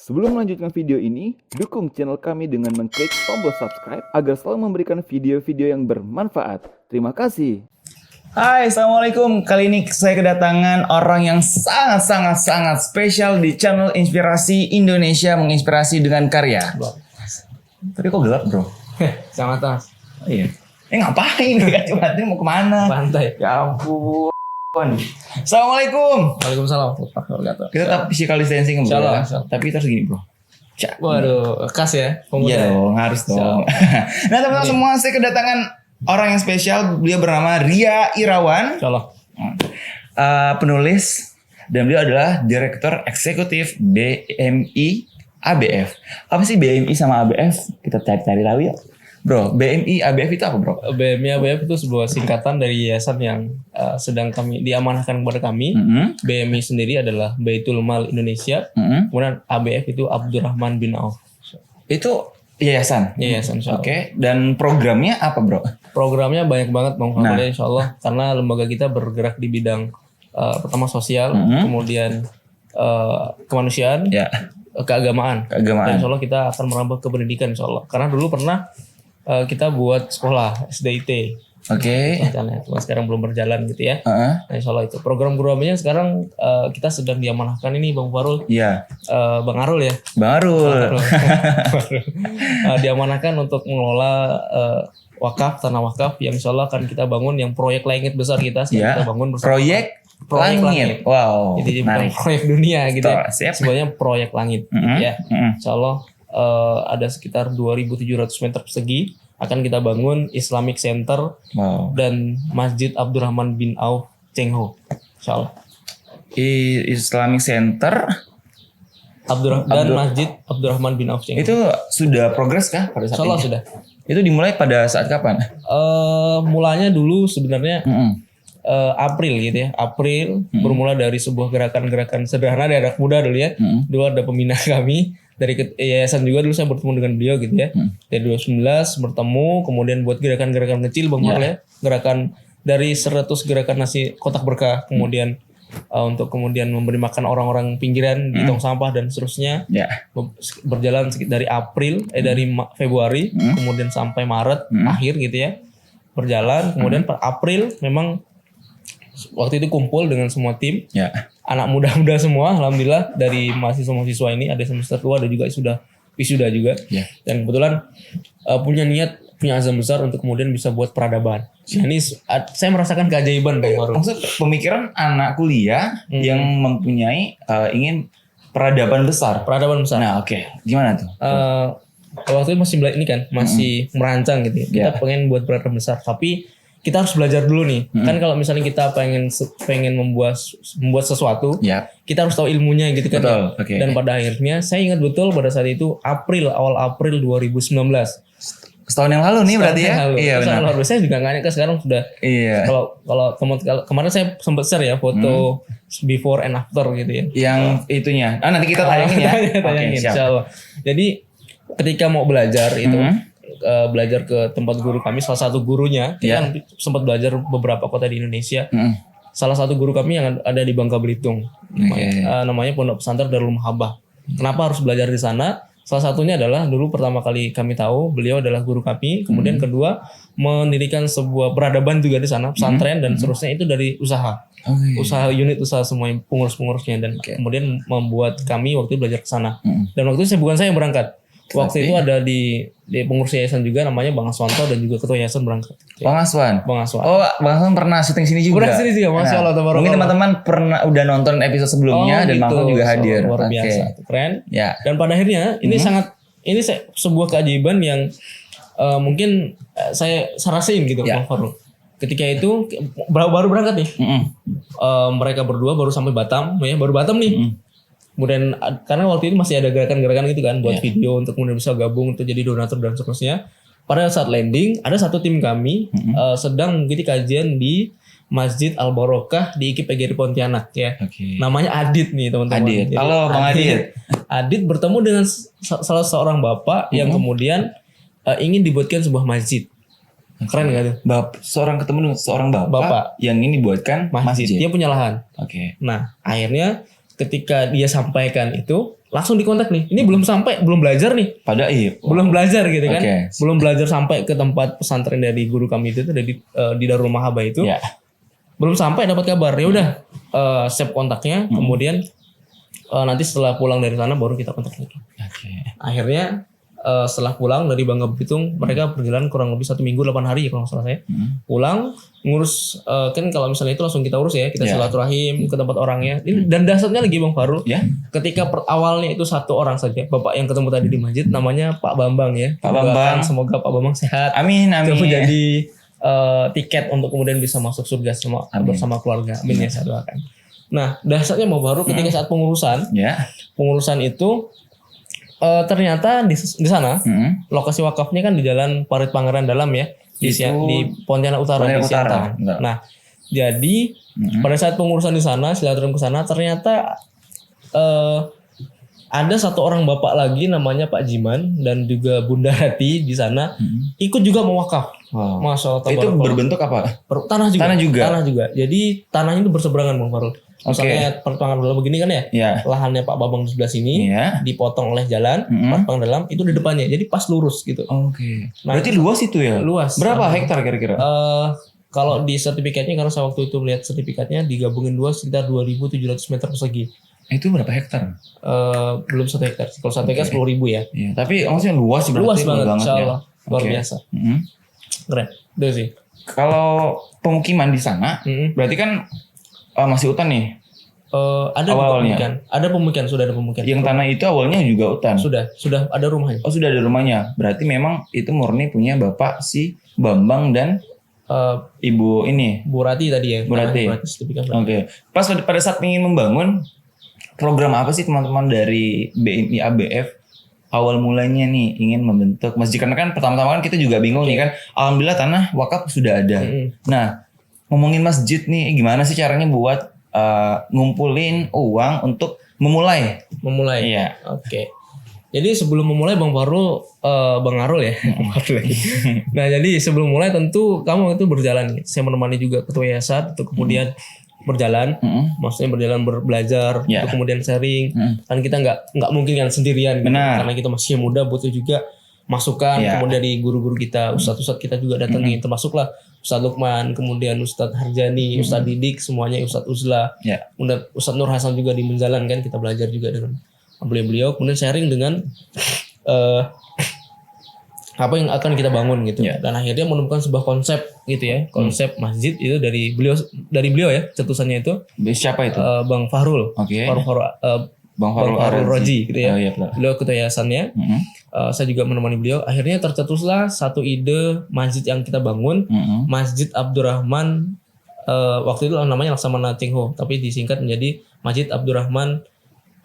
Sebelum melanjutkan video ini, dukung channel kami dengan mengklik tombol subscribe agar selalu memberikan video-video yang bermanfaat. Terima kasih. Hai, Assalamualaikum. Kali ini saya kedatangan orang yang sangat spesial di channel Inspirasi Indonesia, menginspirasi dengan karya. Tapi kok gelap, bro? Sangat tas. Oh iya. Ngapain? Cuma mau kemana? Pantai. Ya ampun. Assalamualaikum. Waalaikumsalam. Kita tetap physical distancing, bro. Insyaallah, Ya? insyaallah. Tapi terus gini, bro. Waduh, khas ya. Iya dong, harus dong. Nah, teman-teman semua, saya kedatangan orang yang spesial. Beliau bernama Ria Irawan. Insyaallah. Penulis, dan beliau adalah Direktur Eksekutif BMI ABF. Apa sih BMI sama ABF? Kita cari-cari tahu ya. Bro, BMI ABF itu apa, bro? BMI ABF itu sebuah singkatan dari yayasan yang sedang kami diamanahkan kepada kami. BMI sendiri adalah Baitul Mal Indonesia. Kemudian ABF itu Abdurrahman bin Auf. Itu yayasan? Yayasan, insyaallah. Oke, dan programnya apa, bro? Programnya banyak banget Bang Fadli, insyaallah. Karena lembaga kita bergerak di bidang pertama sosial, kemudian kemanusiaan, keagamaan. Dan insyaallah kita akan merambah ke pendidikan insyaallah. Karena dulu pernah kita buat sekolah SDIT. Oke. Cuma sekarang belum berjalan gitu ya. Nah, insyaallah itu. Program-programnya sekarang kita sedang diamanahkan ini Bang Farul. Iya. Bang Arul ya. Bang Arul. Diamanahkan untuk mengelola wakaf, tanah wakaf yang insyaallah akan kita bangun yang proyek langit besar kita kita bangun bersama. Proyek langit. Wow. Jadi bukan proyek dunia gitu ya. Sebenarnya proyek langit gitu ya. Insyaallah ada sekitar 2.700 meter persegi akan kita bangun Islamic Center dan Masjid Abdurrahman bin Auf Cengho, insyaallah. Islamic Center dan Masjid Abdurrahman bin Auf Cengho. Itu sudah progres kah pada saat insyaallah ini? Sudah. Itu dimulai pada saat kapan? Mulanya dulu sebenarnya April gitu ya. April bermula dari sebuah gerakan-gerakan sederhana dari anak muda dulu ya. Dulu ada pembina kami dari yayasan juga, dulu saya bertemu dengan beliau gitu ya. Dari 2019 bertemu, kemudian buat gerakan-gerakan kecil Bang Marl ya. Gerakan dari 100 gerakan nasi kotak berkah, kemudian untuk kemudian memberi makan orang-orang pinggiran di tong sampah dan seterusnya. Berjalan dari April dari Februari kemudian sampai Maret akhir gitu ya. Berjalan, kemudian per April memang waktu itu kumpul dengan semua tim. Anak muda-muda semua, alhamdulillah dari mahasiswa-mahasiswa ini ada semester tua, ada juga sudah wisuda juga. Dan kebetulan punya niat, punya azam besar untuk kemudian bisa buat peradaban. Nah, ini saya merasakan keajaiban Bang Farul. Maksud pemikiran anak kuliah yang mempunyai ingin peradaban besar. Peradaban besar. Nah, oke. Gimana tuh? Waktu itu masih ini kan, masih merancang gitu. Kita pengen buat peradaban besar, tapi kita harus belajar dulu nih. Kan kalau misalnya kita pengen membuat sesuatu, kita harus tahu ilmunya gitu kan. Dan pada akhirnya saya ingat betul pada saat itu awal April 2019. Setahun yang lalu nih berarti ya? Iya benar. Luar biasa, saya juga nggak nyangka sekarang sudah. Iya. Kalau kemarin saya sempat share ya foto before and after gitu ya. Yang itunya. Nanti kita tayangin ya. Tayangin, insyaallah. Jadi ketika mau belajar itu belajar ke tempat guru kami, salah satu gurunya kita kan sempat belajar beberapa kota di Indonesia. Salah satu guru kami yang ada di Bangka Belitung, namanya Pondok Pesantren Darul Mahabbah. Kenapa harus belajar di sana? Salah satunya adalah dulu pertama kali kami tahu beliau adalah guru kami. Kemudian kedua mendirikan sebuah peradaban juga di sana, pesantren dan seterusnya itu dari usaha. Usaha unit usaha semua pengurus-pengurusnya dan kemudian membuat kami waktu itu belajar ke sana. Dan waktu itu bukan saya yang berangkat. Waktu itu ada di pengurus yayasan juga namanya Bang Aswanto dan juga ketua yayasan berangkat. Bang Aswan. Oh, Bang Aswan pernah syuting sini juga. Pernah sini juga, Masya Allah. Mungkin teman-teman udah nonton episode sebelumnya dan Bang Aswan juga hadir. Luar biasa, keren. Dan pada akhirnya ini sebuah keajaiban yang mungkin saya rasain gitu, Bang Farul. Ketika itu baru berangkat nih, mereka berdua baru sampai Batam, baru Batam nih. Kemudian karena waktu itu masih ada gerakan-gerakan gitu kan buat video untuk kemudian bisa gabung untuk jadi donatur dan seterusnya. Pada saat landing ada satu tim kami sedang mengikuti kajian di Masjid Al Barokah di IKIP PGRI Pontianak ya. Namanya Adit nih teman-teman. Halo Bang Adit. Adit bertemu dengan salah seorang bapak yang kemudian ingin dibuatkan sebuah masjid. Keren gak tuh? Seorang ketemu dengan seorang bapak yang ingin dibuatkan masjid. Dia punya lahan. Nah akhirnya ketika dia sampaikan itu langsung dikontak nih. Ini belum belajar nih. Pada Belum belajar gitu kan. Oke. Belum belajar sampai ke tempat pesantren dari guru kami itu di Darul Mahaba itu. Ya. Belum sampai dapat kabar. Ya udah save kontaknya, kemudian nanti setelah pulang dari sana baru kita kontak lagi. Oke. Akhirnya setelah pulang dari Bangka Belitung, mereka berjalan kurang lebih 1 minggu 8 hari kalau nggak salah saya. Pulang ngurus kan kalau misalnya itu langsung kita urus ya, kita silaturahim ke tempat orangnya. Dan dasarnya lagi Bang Farul. Ya. Ketika awalnya itu 1 orang saja, Bapak yang ketemu tadi di masjid namanya Pak Bambang ya. Pak Bambang. Semoga Pak Bambang sehat. Amin. Itu menjadi tiket untuk kemudian bisa masuk surga bersama keluarga. Amin ya, saya doakan. Nah, dasarnya Bang Farul ketika saat pengurusan itu ternyata di sana lokasi wakafnya kan di Jalan Parit Pangeran Dalam ya, di Pontianak Utara di Siantar. Nah, jadi pada saat pengurusan di sana, silaturahim ke sana, ternyata ada 1 orang bapak lagi namanya Pak Jiman dan juga Bunda Hati di sana ikut juga mewakaf. Wow. Masya Allah. Itu berbentuk apa? Tanah juga. Jadi tanahnya itu berseberangan Bang Farul. Misalnya perpangan dalam begini kan ya, lahannya Pak Babang di sebelah sini, dipotong oleh jalan, perpangan dalam itu di depannya, jadi pas lurus gitu. Oke. Nah, berarti luas itu ya? Luas. Berapa hektar kira-kira? Kalau di sertifikatnya, karena saya waktu itu melihat sertifikatnya digabungin 2 sekitar 2.700 meter persegi. Itu berapa hektar? Belum 1 hektar. Kalau 1 hektar 10.000 ya. Iya. Tapi maksudnya luas sih. Luas banget, Insya Allah. Ya? Luar biasa. Keren. Itu sih. Kalau pemukiman di sana, berarti kan masih hutan nih. Ada pemukiman. Sudah ada pemukiman. Yang tanah itu awalnya juga hutan. Sudah ada rumahnya. Oh, sudah ada rumahnya. Berarti memang itu murni punya Bapak si Bambang dan Ibu ini. Bu Rati tadi ya. Bu Rati. Oke. Pas pada saat ingin membangun, program apa sih teman-teman dari BNI ABF awal mulanya nih ingin membentuk masjid? Karena kan pertama-tama kan kita juga bingung nih kan. Alhamdulillah tanah wakaf sudah ada. Nah, ngomongin masjid nih, gimana sih caranya buat ngumpulin uang untuk memulai? Iya. Oke. Jadi sebelum memulai Bang Farul, Bang Arul ya. Nah, jadi sebelum mulai tentu kamu itu berjalan. Saya menemani juga ketua yayasan untuk kemudian berjalan, maksudnya berjalan belajar, untuk kemudian sharing. Kan kita nggak mungkin kan sendirian, gitu. Karena kita masih muda, butuh juga masukan. Kemudian dari guru-guru kita, ustadz-ustadz kita juga datangin, termasuklah Ustadz Lukman, kemudian Ustadz Harjani, Ustadz Didik, semuanya Ustadz Uzla, kemudian Ustadz Nur Hasan juga di Menjalan kan, kita belajar juga dengan beliau-beliau, kemudian sharing dengan apa yang akan kita bangun gitu. Dan akhirnya menemukan sebuah konsep gitu ya, konsep masjid itu dari beliau ya, cetusannya itu. Siapa itu? Bang Fahrul. Bang Fahrul Roji gitu ya. Beliau ketua yayasannya. Saya juga menemani beliau. Akhirnya tercetuslah satu ide masjid yang kita bangun, Masjid Abdurrahman. Waktu itu namanya Laksamana Cengho, tapi disingkat menjadi Masjid Abdurrahman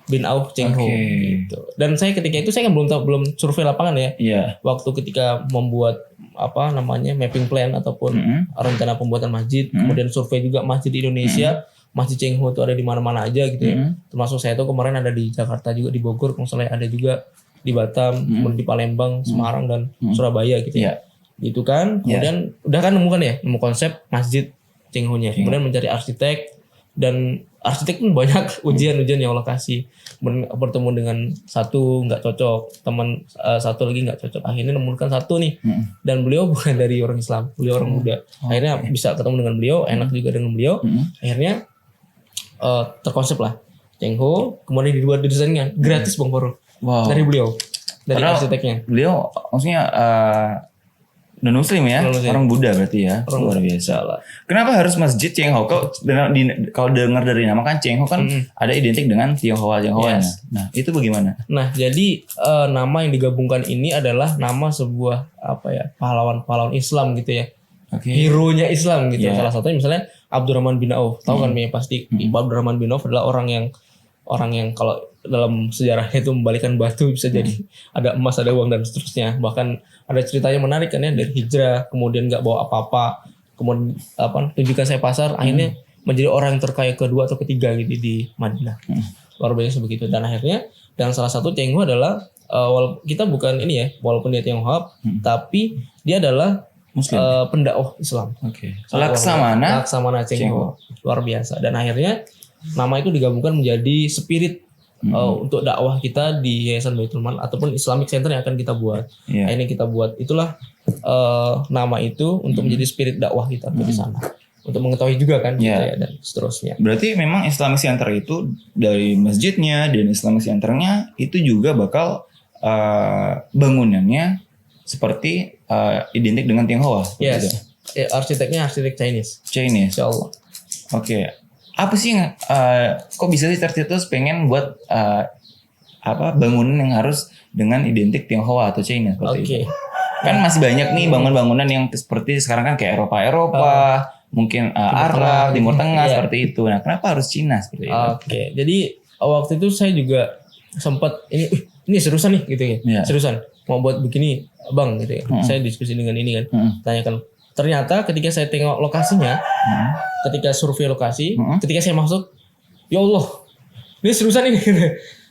bin Auf Cengho gitu. Dan saya ketika itu saya kan belum survei lapangan ya. Waktu ketika membuat mapping plan ataupun rencana pembuatan masjid, kemudian survei juga masjid di Indonesia, Masjid Cengho itu ada di mana-mana aja gitu ya. Termasuk saya tuh kemarin ada di Jakarta juga, di Bogor, misalnya ada juga di Batam, kemudian di Palembang, Semarang dan Surabaya gitu ya. Gitu kan. Kemudian udah kan nemu konsep Masjid Cengho-nya. Kemudian mencari arsitek, dan arsitek pun banyak ujian yang lokasi. Bertemu dengan satu nggak cocok, teman satu lagi nggak cocok, akhirnya menemukan satu nih. Dan beliau bukan dari orang Islam, beliau orang muda. Akhirnya bisa ketemu dengan beliau, enak juga dengan beliau. Akhirnya terkonsep lah Cengho, kemudian dibuat desainnya gratis Bang Farul. Dari beliau, dari arsiteknya. Beliau maksudnya non muslim ya, orang Buddha berarti ya. Luar biasa lah. Kenapa harus Masjid Cengho? Kalau dengar dari nama kan Cengho kan ada identik dengan Tionghoa-Tionghoa. Nah, itu bagaimana? Nah, jadi nama yang digabungkan ini adalah nama sebuah pahlawan Islam gitu ya. Hero-nya Islam gitu. Salah satunya misalnya Abdurrahman bin Auf. Tahu kan ya pasti Abdurrahman bin Auf adalah orang yang kalau dalam sejarahnya itu membalikan batu bisa jadi ada emas, ada uang dan seterusnya. Bahkan ada ceritanya menarik kan ya, dari hijrah kemudian nggak bawa apa-apa, kemudian tunjukkan saya pasar, akhirnya menjadi orang yang terkaya kedua atau ketiga gitu di Madinah. Luar biasa begitu. Dan akhirnya dan salah satu Cengho adalah kita bukan ini ya, walaupun dia Tionghoa, tapi dia adalah pendakwah Islam. Laksamana Cengho. Luar biasa. Dan akhirnya nama itu digabungkan menjadi spirit untuk dakwah kita di Yayasan Baitul Mal ataupun Islamic Center yang akan kita buat. Ini kita buat itulah nama itu untuk menjadi spirit dakwah kita di sana. Untuk mengetahui juga kan gitu ya, dan seterusnya. Berarti memang Islamic Center itu dari masjidnya dan Islamic Centernya itu juga bakal bangunannya seperti identik dengan Tionghoa. Yes. Arsiteknya arsitek Chinese. Insyaallah. Oke. Apa sih yang kok bisa sih tercetus pengen buat bangunan yang harus dengan identik Tionghoa atau China seperti itu? Kan masih banyak nih bangunan-bangunan yang seperti sekarang kan kayak Eropa, mungkin Arab, Timur Tengah seperti itu. Nah, kenapa harus Cina seperti itu? Jadi waktu itu saya juga sempat ini seriusan nih gitu ya. Seriusan mau buat begini, Bang gitu ya. Saya diskusi dengan ini kan. Tanyakan. Ternyata ketika saya tengok lokasinya, ketika survei lokasi, ketika saya masuk, ya Allah, ini seriusan ini.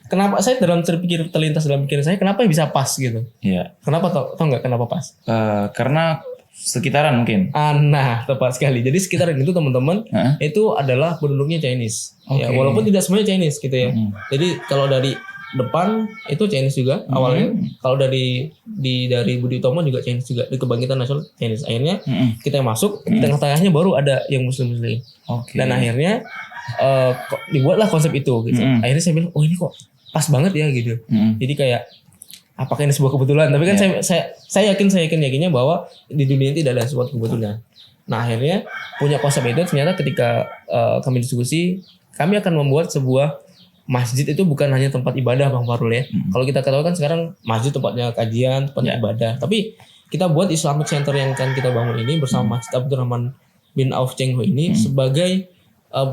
Kenapa saya terlintas dalam pikiran saya, kenapa bisa pas gitu? Iya. Kenapa tau nggak kenapa pas? Karena sekitaran mungkin. Nah, tepat sekali. Jadi sekitaran itu teman-teman itu adalah penduduknya Chinese. Ya, walaupun tidak semuanya Chinese gitu ya. Jadi kalau dari depan itu Chinese juga awalnya. Kalau dari Budi Utomo juga Chinese juga. Di Kebangkitan Nasional Chinese. Akhirnya kita masuk di tengah-tengahnya baru ada yang Muslim. Dan akhirnya dibuatlah konsep itu gitu. Akhirnya saya bilang, oh ini kok pas banget ya gitu. Jadi kayak apakah ini sebuah kebetulan? Tapi kan saya yakinnya bahwa di dunia ini tidak ada sebuah kebetulan. Nah akhirnya punya konsep itu ternyata ketika kami diskusi, kami akan membuat sebuah masjid itu bukan hanya tempat ibadah Bang Farul ya. Kalau kita ketahui kan sekarang masjid tempatnya kajian, tempatnya ibadah. Tapi kita buat Islamic Center yang akan kita bangun ini bersama Masjid Abdurrahman bin Auf Cheng Ho ini sebagai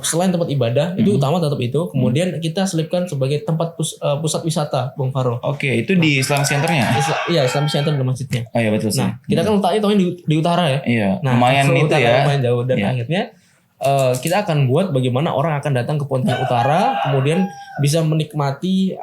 selain tempat ibadah itu utama tetap itu. Kemudian kita selipkan sebagai tempat pusat wisata Bang Farul. Itu di Islamic Centernya? Iya, Islamic Center di masjidnya. Oh iya betul sih. Nah kita kan letaknya di utara ya. Iya. Nah, lumayan itu ya. Lumayan jauh dan akhirnya kita akan buat bagaimana orang akan datang ke Pontianak Utara, kemudian bisa menikmati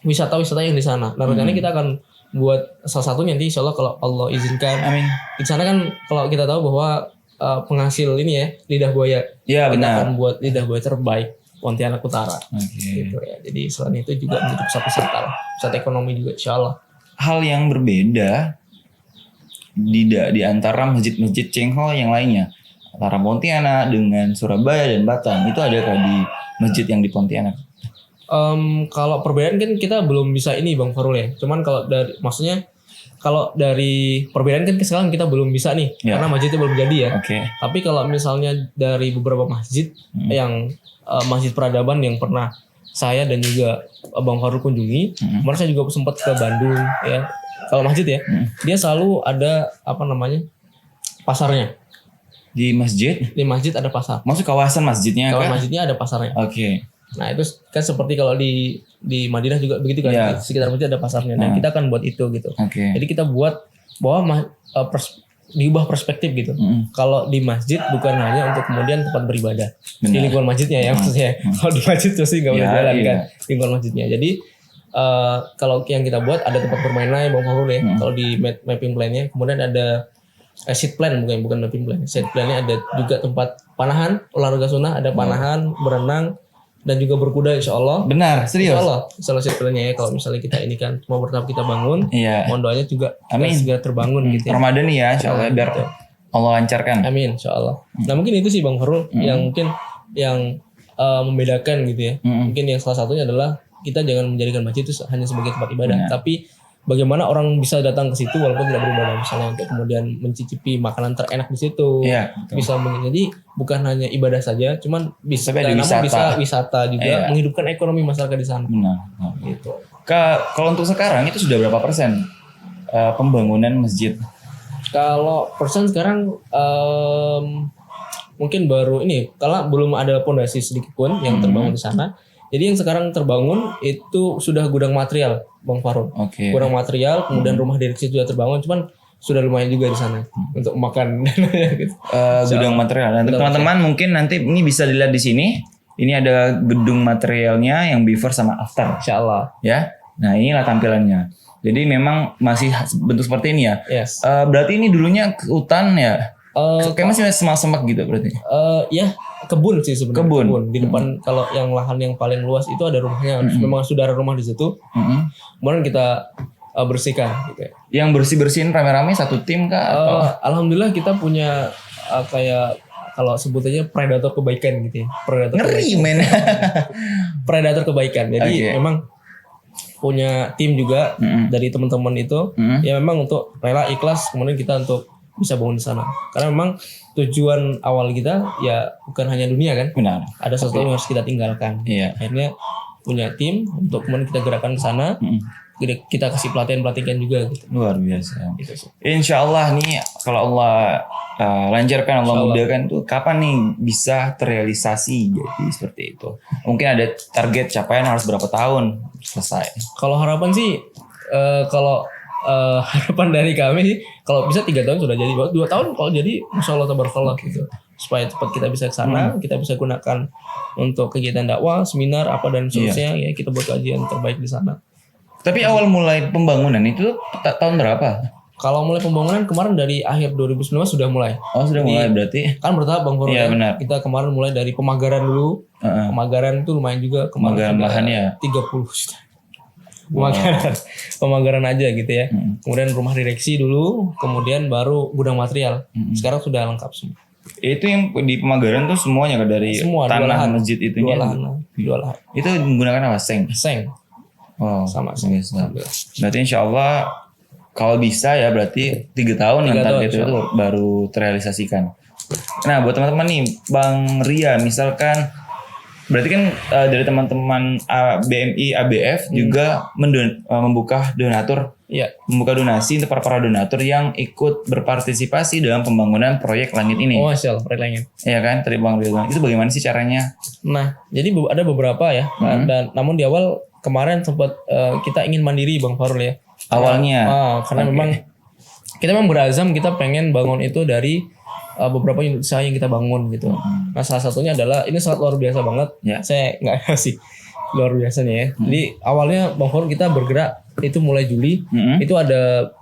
wisata-wisata yang di sana. Nah, rencananya kita akan buat salah satunya nanti Insya Allah kalau Allah izinkan. Amin. Di sana kan kalau kita tahu bahwa penghasil ini ya lidah buaya. Iya benar. Kita akan buat lidah buaya terbaik Pontianak Utara. Gitu ya. Jadi selain itu juga menjadi pusat wisata, pusat ekonomi juga Insya Allah. Hal yang berbeda di antara masjid-masjid Cheng Ho yang lainnya. Antara Pontianak dengan Surabaya dan Batam itu adakah di masjid yang di Pontianak? Kalau perbedaan kan kita belum bisa ini Bang Farul ya. Cuman kalau dari perbedaan kan sekarang kita belum bisa nih karena masjidnya belum jadi ya. Tapi kalau misalnya dari beberapa masjid yang masjid peradaban yang pernah saya dan juga Bang Farul kunjungi, kemarin saya juga sempat ke Bandung ya. Kalau masjid ya, dia selalu ada pasarnya. Di masjid? Di masjid ada pasar. Maksud kawasan masjidnya? Kalau masjidnya ada pasarnya. Nah itu kan seperti kalau di Madinah juga begitu kan. Di sekitar masjid ada pasarnya. Nah kita akan buat itu gitu. Jadi kita buat bahwa diubah perspektif gitu. Kalau di masjid bukan hanya untuk kemudian tempat beribadah. Di lingkungan masjidnya ya maksudnya. Kalau di masjid pasti nggak boleh jalan kan. Lingkungan masjidnya. Jadi kalau yang kita buat ada tempat bermain lain Bang Farul ya. Kalau di mapping plan-nya kemudian ada seat plan bukan mapping plan. Seat plan-nya ada juga tempat panahan, olahraga sunnah, ada panahan, berenang dan juga berkuda Insya Allah. Benar, serius? Insya Allah seat plan-nya ya kalau misalnya kita ini kan mau bertahap kita bangun, mohon doanya juga segera terbangun gitu ya. Ramadan ya Insya Allah biar Allah lancarkan. Amin Insya Allah. Nah mungkin itu sih Bang Farul yang mungkin yang membedakan gitu ya. Mungkin yang salah satunya adalah kita jangan menjadikan masjid itu hanya sebagai tempat ibadah, tapi bagaimana orang bisa datang ke situ walaupun tidak beribadah, misalnya untuk kemudian mencicipi makanan terenak di situ, bisa jadi bukan hanya ibadah saja, cuman bisa wisata juga, menghidupkan ekonomi masyarakat di sana. Gitu. Kalau untuk sekarang itu sudah berapa persen pembangunan masjid? Kalau persen sekarang mungkin baru ini, kalau belum ada pondasi sedikit pun yang terbangun di sana. Jadi yang sekarang terbangun itu sudah gudang material, Bang Farul. Gudang material, kemudian rumah direksi sudah terbangun, cuman sudah lumayan juga di sana untuk makan gitu. Gudang material. Dan teman-teman mungkin nanti ini bisa dilihat di sini. Ini ada gedung materialnya yang before sama after. Insya Allah. Ya. Nah inilah tampilannya. Jadi memang masih bentuk seperti ini ya. Yes. Berarti ini dulunya hutan ya. Kayak masih semak-semak gitu berarti. Ya kebun sih sebenarnya. Kebun. Di depan kalau yang lahan yang paling luas itu ada rumahnya. Memang sudah ada rumah di situ. Kemudian kita bersihkan gitu ya. Yang bersih-bersihin rame-rame satu tim kah atau Alhamdulillah kita punya kayak kalau sebutannya predator kebaikan gitu ya. ngeri men. Predator kebaikan. Jadi Oke. memang punya tim juga dari teman-teman itu ya memang untuk rela ikhlas kemudian kita untuk bisa bangun di sana. Karena memang tujuan awal kita ya bukan hanya dunia kan. Benar. Ada sesuatu yang harus kita tinggalkan. Iya. Akhirnya punya tim untuk kemudian kita gerakkan ke sana. Kita kasih pelatihan juga gitu. Luar biasa. Gitu sih. Insya Allah nih kalau Allah lancarkan, Allah mudahkan tuh kapan nih bisa terrealisasi jadi seperti itu. Mungkin ada target capaian harus berapa tahun selesai. Kalau harapan sih harapan dari kami sih kalau bisa 3 tahun sudah jadi. 2 tahun kalau jadi Masya Allah tabarakallah gitu. Supaya cepat kita bisa ke sana, kita bisa gunakan untuk kegiatan dakwah, seminar apa dan seterusnya ya kita buat kajian terbaik di sana. Tapi awal mulai pembangunan itu tahun berapa? Kalau mulai pembangunan kemarin dari akhir 2019 sudah mulai. Oh sudah mulai berarti. Kan bertahap Bang Foro. Iya, ya. benar. Kita kemarin mulai dari pemagaran dulu. Pemagaran itu lumayan juga. Pemagaran sudah lahan ya? 30 juta. Pemagaran aja gitu ya. Kemudian rumah direksi dulu, kemudian baru gudang material. Sekarang sudah lengkap semua. Itu yang di pemagaran tuh semuanya dari Semua, dua tanah lahan. masjid itunya. Dua lahan. Itu menggunakan apa? Seng. Oh, Sama seng. biasa. Berarti insya Allah kalau bisa ya berarti 3 tahun 3 nanti tahun, itu baru terrealisasikan. Nah buat teman-teman nih, Bang Ria misalkan berarti kan dari teman-teman BMI ABF juga membuka donatur, membuka donasi untuk para donatur yang ikut berpartisipasi dalam pembangunan proyek langit ini. Oh Masya Allah, proyek langit. Iya kan, tadi Bang Ria bilang itu bagaimana sih caranya? Nah, jadi ada beberapa ya. Dan namun di awal kemarin sempat kita ingin mandiri Bang Farul ya. Awalnya. Karena memang kita memang berazam kita pengen bangun itu dari beberapa unit usaha yang kita bangun gitu. Nah salah satunya adalah ini sangat luar biasa banget. Ya. Saya nggak sih luar biasanya ya. Jadi awalnya Bang Farul kita bergerak itu mulai Juli. Itu ada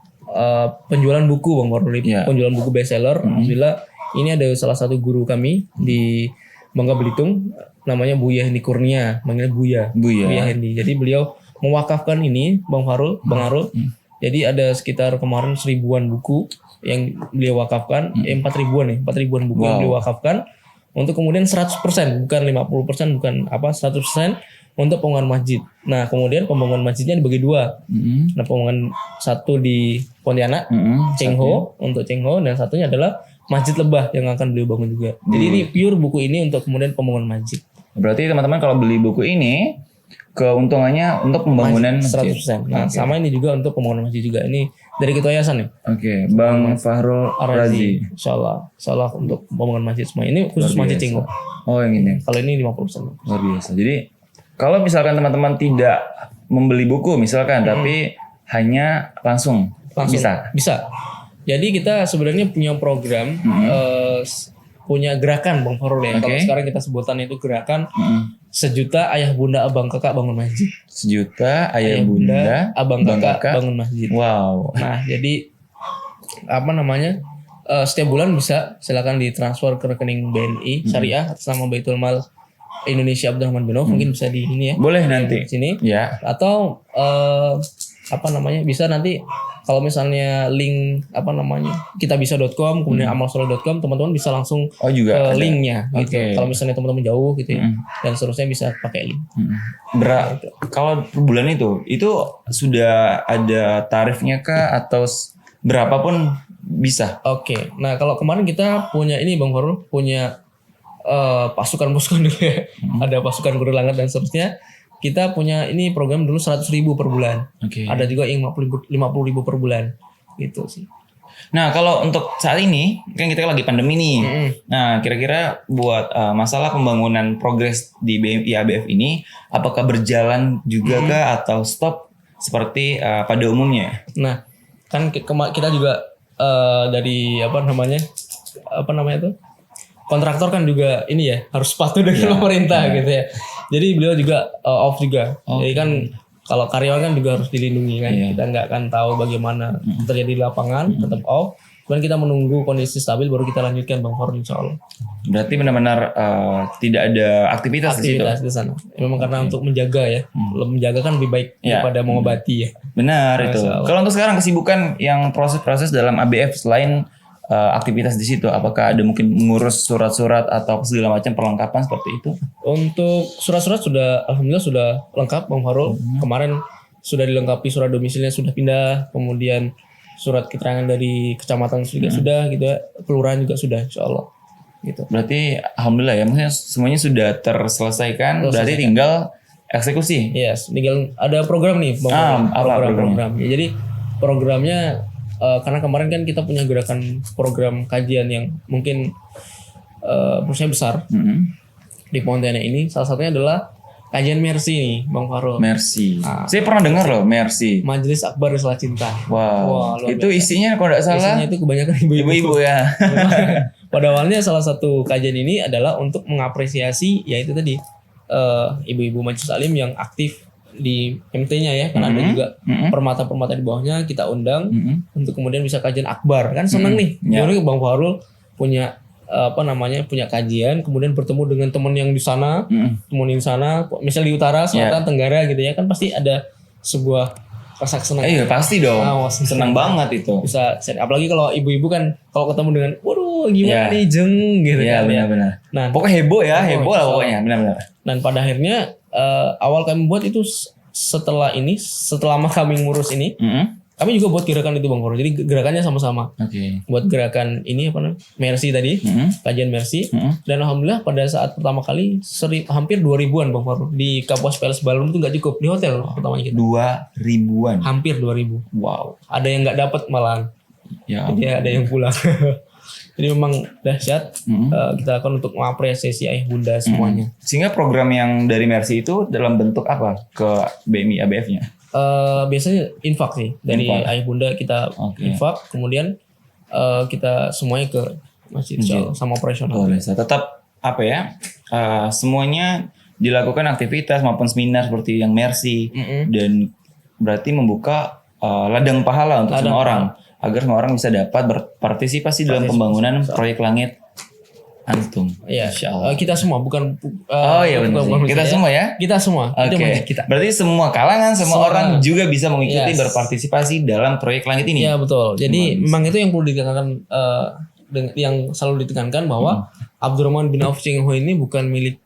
penjualan buku Bang Farul. Penjualan buku bestseller. Alhamdulillah ini ada salah satu guru kami di Bangka Belitung namanya Buya Hendi Kurnia, manggilnya Buya Hendi. Jadi beliau mewakafkan ini Bang Arul. Jadi ada sekitar kemarin 1000-an buku yang beliau wakafkan, 4.000-an buku yang beliau wakafkan untuk kemudian 100%, bukan 50%, bukan 100% untuk pembangunan masjid. Nah, kemudian pembangunan masjidnya dibagi 2. Nah, pembangunan satu di Pontianak, Cengho, untuk Cengho, dan satunya adalah Masjid Lebah yang akan beliau bangun juga. Jadi ini pure buku ini untuk kemudian pembangunan masjid. Berarti teman-teman kalau beli buku ini keuntungannya untuk pembangunan masjid. 100%. Nah, sama ini juga untuk pembangunan masjid juga. Ini dari ketua yayasan nih. Oke, Bang Fahrul Razi. Insyaallah untuk pembangunan masjid semua. Ini khusus masjid Cengho. Oh, yang ini. Kalau ini 50%. Luar biasa. Jadi kalau misalkan teman-teman tidak membeli buku misalkan tapi hanya langsung bisa. Jadi kita sebenarnya punya program punya gerakan Bang Farul ya. Kalau sekarang kita sebutan itu gerakan 1 juta ayah bunda abang kakak bangun masjid. 1 juta ayah bunda abang kakak bangun masjid. Wow. Nah, jadi setiap bulan bisa silakan ditransfer ke rekening BNI Syariah atas nama Baitul Mal Indonesia Abdurrahman bin Auf. Mungkin bisa di ini ya. Boleh nanti sini. Ya. Atau bisa nanti kalau misalnya link kitabisa.com kemudian amalsoleh.com teman-teman bisa langsung juga ke linknya gitu. Kalau misalnya teman-teman jauh gitu ya dan seterusnya bisa pakai link. Kalau per bulan itu sudah ada tarifnya kah atau berapapun bisa? Oke. Nah kalau kemarin kita punya ini Bang Farul punya pasukan dulu ya. Ada pasukan guru langit dan seterusnya. Kita punya ini program dulu 100.000 per bulan. Ada juga yang 50.000 per bulan. Gitu sih. Nah, kalau untuk saat ini kan kita lagi pandemi nih. Nah, kira-kira buat masalah pembangunan progres di BMI ABF ini apakah berjalan juga kah atau stop seperti pada umumnya? Nah, kan kita juga dari kontraktor kan juga ini ya harus patuh dengan pemerintah gitu ya. Jadi beliau juga off juga. Jadi kan kalau karyawan kan juga harus dilindungi kan. Kita nggak akan tahu bagaimana terjadi di lapangan, tetap off. Cuman kita menunggu kondisi stabil baru kita lanjutkan Bang Farul insya Allah. Berarti benar-benar tidak ada aktivitas di situ. Aktivitas di sana. Memang karena untuk menjaga ya. Menjaga kan lebih baik Ya. daripada mengobati ya. Benar itu. Masya Allah. Kalau untuk sekarang kesibukan yang proses-proses dalam ABF selain aktivitas di situ, apakah ada mungkin mengurus surat-surat atau segala macam perlengkapan seperti itu? Untuk surat-surat sudah alhamdulillah sudah lengkap Bang Farul. Kemarin sudah dilengkapi surat domisilinya sudah pindah, kemudian surat keterangan dari kecamatan juga sudah gitu ya, kelurahan juga sudah insyaallah gitu. Berarti alhamdulillah ya, maksudnya semuanya sudah terselesaikan, berarti tinggal eksekusi. Yes, tinggal ada program nih Bang Farul. Apa program. Ya, jadi programnya karena kemarin kan kita punya gerakan program kajian yang mungkin maksudnya besar di Pontianak ini. Salah satunya adalah kajian Mercy nih Bang Farul. Mercy. Saya pernah dengar loh Mercy. Majelis Akbar Risala Cinta. Wow. Luar Itu isinya kalau tidak salah Isinya itu kebanyakan ibu-ibu. ibu-ibu ya. Pada awalnya salah satu kajian ini adalah untuk mengapresiasi yaitu tadi ibu-ibu majelis alim yang aktif di MT-nya ya, kan ada juga permata-permata di bawahnya kita undang untuk kemudian bisa kajian akbar. Kan seneng nih. Gimana Bang Farul punya punya kajian kemudian bertemu dengan teman yang di sana, teman yang di sana, misal di utara, selatan, tenggara gitu ya, kan pasti ada sebuah rasa kesenangan. Iya pasti dong. Senang banget itu. Bisa apalagi kalau ibu-ibu kan kalau ketemu dengan waduh gimana nih jeng gitu Iya kan. benar-benar. Nah, Pokoknya heboh ya, heboh lah pokoknya, benar-benar. dan pada akhirnya awal kami buat itu setelah kami ngurus ini, kami juga buat gerakan itu Bang Farul. Jadi gerakannya sama-sama. Oke. Buat gerakan ini Mercy tadi, kajian Mercy. Dan alhamdulillah pada saat pertama kali hampir 2000-an Bang Farul. Di Kapuas Palace Balloon itu nggak cukup. Di hotel pertamanya kita. 2000-an. Hampir 2000. Wow. Ada yang nggak dapat malahan. Ya. Jadi ada yang pulang. Jadi memang dahsyat. Kita akan untuk mengapresiasi ayah bunda semuanya. Sehingga program yang dari Mercy itu dalam bentuk apa ke BMI ABF-nya? Biasanya infak sih dari Infak. ayah bunda kita infak, kemudian kita semuanya ke masjid insyaallah, sama operasional. Luar biasa. Tetap apa ya? Semuanya dilakukan aktivitas maupun seminar seperti yang Mercy dan berarti membuka ladang pahala untuk semua orang agar semua orang bisa dapat berpartisipasi dalam pembangunan proyek langit antum. Iya. Insyaallah. Kita semua bukan Iya benar. Kita semua ya. Kita semua. Itu Oke. masjid kita. Berarti semua kalangan, semua orang juga bisa mengikuti Yes. berpartisipasi dalam proyek langit ini. Iya betul. Jadi memang itu yang perlu ditekankan, yang selalu ditekankan bahwa Abdurrahman bin Auf Cengho ini bukan milik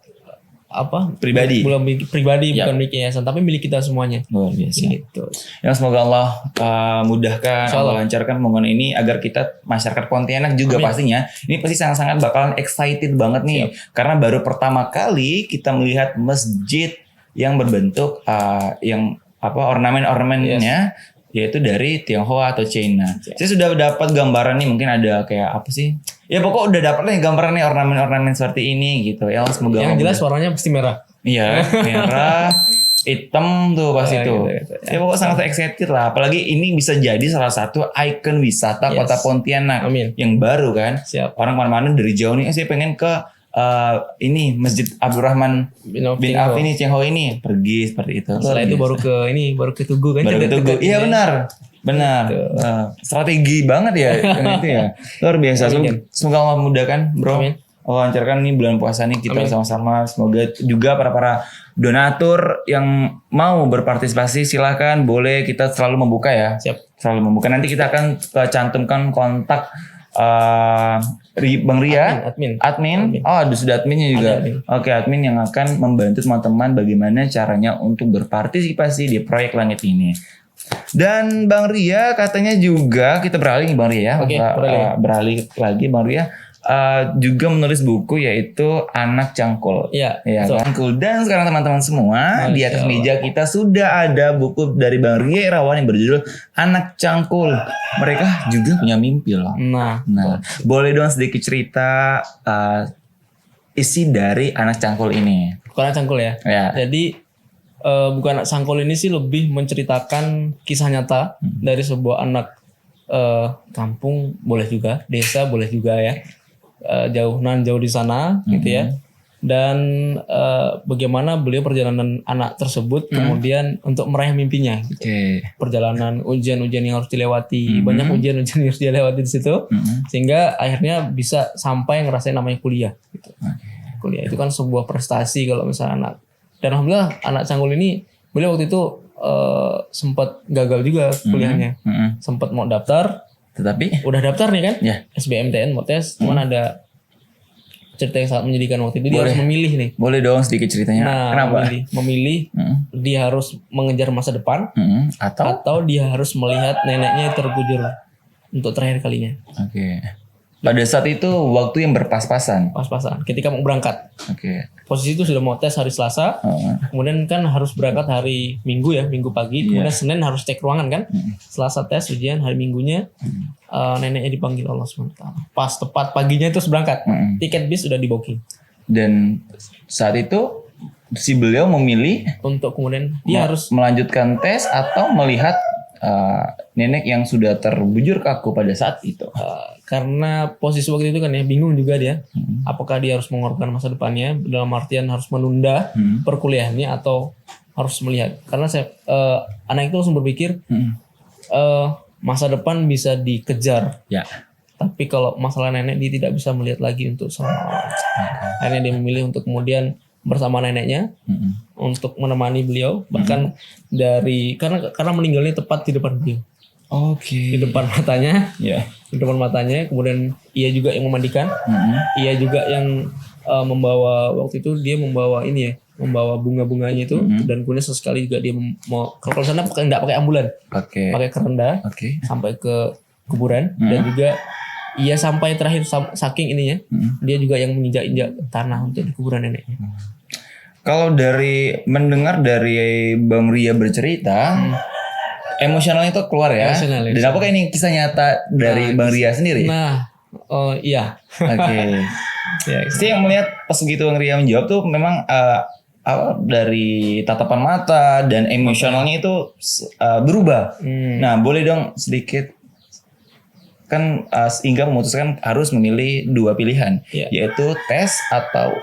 Pribadi. bukan milik pribadi, bukan milik yayasan, tapi milik kita semuanya. Luar biasa. Gitu. Yang semoga Allah mudahkan, Insyaallah. Allah lancarkan pembangunan ini agar kita masyarakat Pontianak juga pastinya ini pasti sangat-sangat bakalan excited banget nih karena baru pertama kali kita melihat masjid yang berbentuk yang ornamen-ornamennya yaitu dari Tionghoa atau China. Saya sudah dapat gambaran nih, mungkin ada kayak apa sih? Ya pokok udah dapat nih gambaran nih ornamen-ornamen seperti ini gitu ya. Semoga Yang jelas warnanya pasti merah. Iya, merah, hitam tuh pasti tuh. Gitu. Ya pokoknya sangat excited lah. Apalagi ini bisa jadi salah satu ikon wisata Kota Pontianak Amin. yang baru kan. Siap. Orang mana-mana dari jauh nih, saya pengen ke ini Masjid Abdurrahman bin Auf ini, Cengho ini pergi seperti itu. Setelah itu baru ke Tugu kan. Baru ke Tugu. Iya benar. Strategi banget ya yang itu ya. Luar biasa. Semoga Allah mudahkan, Bro. Amin. Allah lancarkan nih bulan puasa nih kita sama-sama. Semoga juga para donatur yang mau berpartisipasi silakan, boleh, kita selalu membuka ya. Siap. Selalu membuka. Nanti kita akan cantumkan kontak Bang Ria, admin. Oh, sudah adminnya juga. Admin. Oke, admin yang akan membantu teman-teman bagaimana caranya untuk berpartisipasi di proyek langit ini. Dan Bang Ria katanya juga kita beralih nih Bang Ria ya. Oke, beralih lagi Bang Ria. Juga menulis buku yaitu Anak Cangkul. Iya. Ya, Cangkul. Dan sekarang teman-teman semua di atas meja kita sudah ada buku dari Bang Ria Irawan yang berjudul Anak Cangkul. Mereka juga punya mimpi loh. Nah, Boleh dong sedikit cerita isi dari Anak Cangkul ini. bukan Anak Cangkul ya. Jadi bukan Anak Cangkul ini sih lebih menceritakan kisah nyata dari sebuah anak kampung, boleh juga desa, boleh juga ya. Jauh di sana gitu ya. dan bagaimana beliau perjalanan anak tersebut kemudian untuk meraih mimpinya. Gitu. Perjalanan ujian-ujian yang harus dilewati, banyak ujian-ujian yang harus dilewati di situ, sehingga akhirnya bisa sampai ngerasain namanya kuliah. Gitu. Kuliah itu kan sebuah prestasi kalau misalnya anak. Dan alhamdulillah anak Canggul ini beliau waktu itu sempat gagal juga kuliahnya, sempat mau daftar, tetapi udah daftar nih kan, ya. SBMTN mau tes, cuman ada cerita yang sangat menyedihkan waktu itu. Dia harus memilih nih. Boleh dong sedikit ceritanya. Kenapa? Memilih dia harus mengejar masa depan atau dia harus melihat neneknya tergujur untuk terakhir kalinya. Pada saat itu waktu yang berpas-pasan. Pas-pasan. Ketika mau berangkat. Posisi itu sudah mau tes hari Selasa. Kemudian kan harus berangkat hari Minggu ya, Minggu pagi. Kemudian Senin harus cek ruangan kan. Selasa tes ujian, hari Minggunya neneknya dipanggil Allah SWT. Pas tepat paginya itu berangkat. Tiket bis sudah di booking. Dan saat itu si beliau memilih untuk kemudian dia harus melanjutkan tes atau melihat nenek yang sudah terbujur kaku pada saat itu. Karena posisi waktu itu kan ya bingung juga dia. Apakah dia harus mengorbankan masa depannya dalam artian harus menunda perkuliahannya atau harus melihat. Karena anak itu langsung berpikir masa depan bisa dikejar. Ya. Tapi kalau masalah nenek dia tidak bisa melihat lagi untuk selama-lamanya. Akhirnya dia memilih untuk kemudian bersama neneknya untuk menemani beliau, bahkan karena meninggalnya tepat di depan beliau. Di depan matanya. Di depan matanya, kemudian ia juga yang memandikan. Ia juga yang membawa, waktu itu dia membawa ini ya, membawa bunga-bunganya itu, dan kemudian sesekali juga dia mau kalau sana enggak pakai ambulan. Pakai kerenda sampai ke kuburan, dan juga ia sampai terakhir saking ininya, dia juga yang menginjak-injak tanah untuk di kuburan neneknya. Kalau dari mendengar dari Bang Ria bercerita, emosionalnya itu keluar ya. Dan apakah ini kisah nyata dari Bang Ria sendiri? Iya. Saya yang melihat pas begitu Bang Ria menjawab tuh memang dari tatapan mata dan emosionalnya itu berubah. Nah, boleh dong sedikit kan Inga memutuskan harus memilih dua pilihan, yaitu tes atau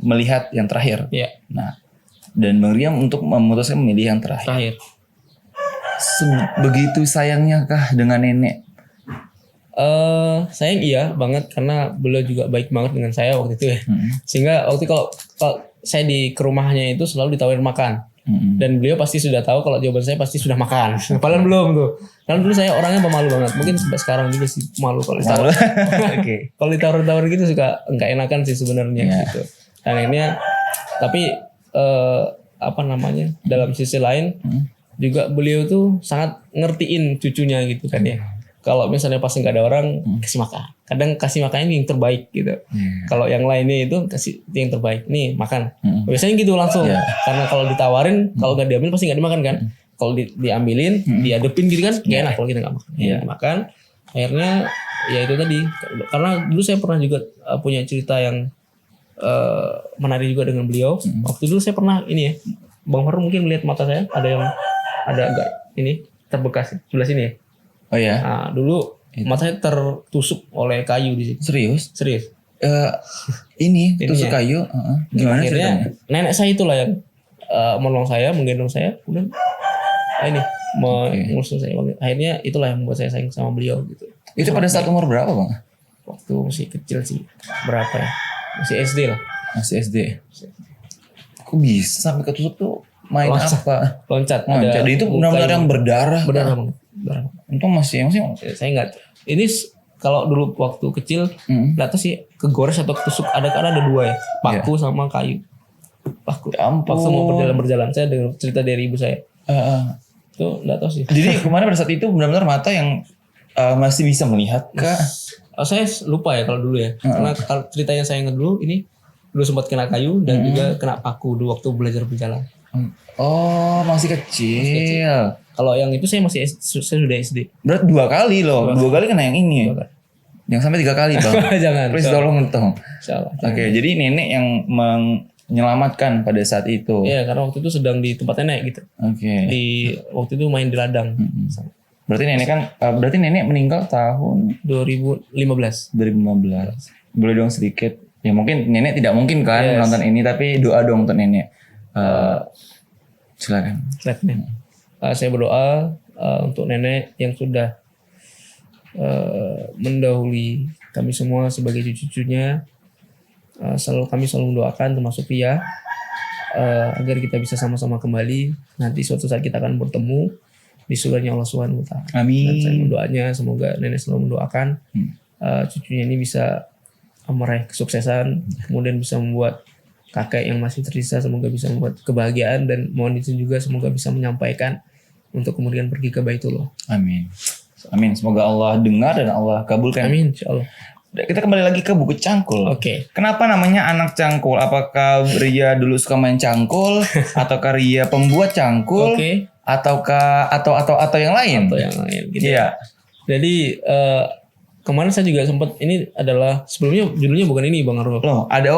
melihat yang terakhir. Nah, dan Bang Ria untuk memutuskan memilih yang terakhir. Begitu sayangnya kah dengan nenek? Sayang iya banget, karena beliau juga baik banget dengan saya waktu itu ya. Sehingga waktu kalau saya ke rumahnya itu selalu ditawarin makan. Dan beliau pasti sudah tahu kalau jawaban saya pasti sudah makan. Padahal belum tuh. Karena dulu saya orangnya pemalu banget. Mungkin sampai sekarang juga sih malu kalau ditawar. Kalau ditawar-tawar gitu suka enggak enakan sih sebenarnya gitu. Dan akhirnya tapi dalam sisi lain juga beliau tuh sangat ngertiin cucunya gitu kan ya. Kalau misalnya pas nggak ada orang kasih makan. Kadang kasih makannya yang terbaik gitu. Kalau yang lainnya itu kasih yang terbaik. Nih makan. Biasanya gitu langsung. Karena kalau ditawarin, kalau nggak diambil pasti nggak dimakan kan. Kalau diambilin, diadepin gitu kan, nggak enak kalau kita nggak makan. Makan. Akhirnya ya itu tadi. Karena dulu saya pernah juga punya cerita yang menarik juga dengan beliau. Waktu dulu saya pernah ini ya, Bang Faru mungkin melihat mata saya ada agak ini terbekas sebelah sini ya. Nah, dulu mata saya tertusuk oleh kayu di sini. Serius. Ini tusuk kayu. Gimana akhirnya ceritanya? Nenek saya itulah yang menolong saya, menggendong saya, kemudian mengurus saya. Akhirnya itulah yang membuat saya sayang sama beliau gitu. Itu pada saat umur berapa Bang? Waktu masih kecil sih. Berapa ya? Masih SD lah. Masih SD. Kok bisa sampai ketusuk tuh? Main apa? Loncat. Ada itu benar-benar yang berdarah. Berdarah banget. Untung masih saya enggak. Ini kalau dulu waktu kecil enggak tahu sih kegores atau ketusuk, ada dua ya, paku sama kayu. Paku. Waktu mau berjalan saya dengar cerita dari ibu saya. Itu enggak tahu sih. Jadi kemarin pada saat itu benar-benar mata yang masih bisa melihat kah? Saya lupa ya kalau dulu ya. Karena ceritanya saya ingat dulu ini dulu sempat kena kayu dan juga kena paku dulu waktu belajar berjalan. Oh, masih kecil. Kalau yang itu saya sudah SD. Berarti 2 kali loh. 2 kali kena yang ini. Yang sampai 3 kali Bang. Jangan. Please tolong. Insyaallah. Oke, jadi nenek yang menyelamatkan pada saat itu. Iya, karena waktu itu sedang di tempat nenek gitu. Waktu itu main di ladang. Berarti nenek meninggal tahun 2015. Boleh dong sedikit Ya mungkin nenek tidak mungkin kan Yes. nonton ini, tapi doa dong untuk nenek. Silakan. Saya berdoa untuk nenek yang sudah mendahului kami semua sebagai cucu-cucunya. Kami selalu mendoakan termasuk Pia agar kita bisa sama-sama kembali. Nanti suatu saat kita akan bertemu di surganya Allah Subhanahu wa Ta'ala. Amin. Dan saya mendoanya semoga nenek selalu mendoakan cucunya ini bisa meraih kesuksesan, kemudian bisa membuat kakek yang masih tersisa semoga bisa membuat kebahagiaan, dan mohon izin juga semoga bisa menyampaikan untuk kemudian pergi ke Baitullah. Amin. Amin. Semoga Allah dengar dan Allah kabulkan. Amin, insyaallah. Kita kembali lagi ke buku Cangkul. Oke. Kenapa namanya anak cangkul? Apakah Ria dulu suka main cangkul, ataukah Ria pembuat cangkul, Oke. ataukah atau yang lain? Atau yang lain gitu. Iya. Jadi kemarin saya juga sempat, ini adalah sebelumnya judulnya bukan ini Bang Arul. Loh, ada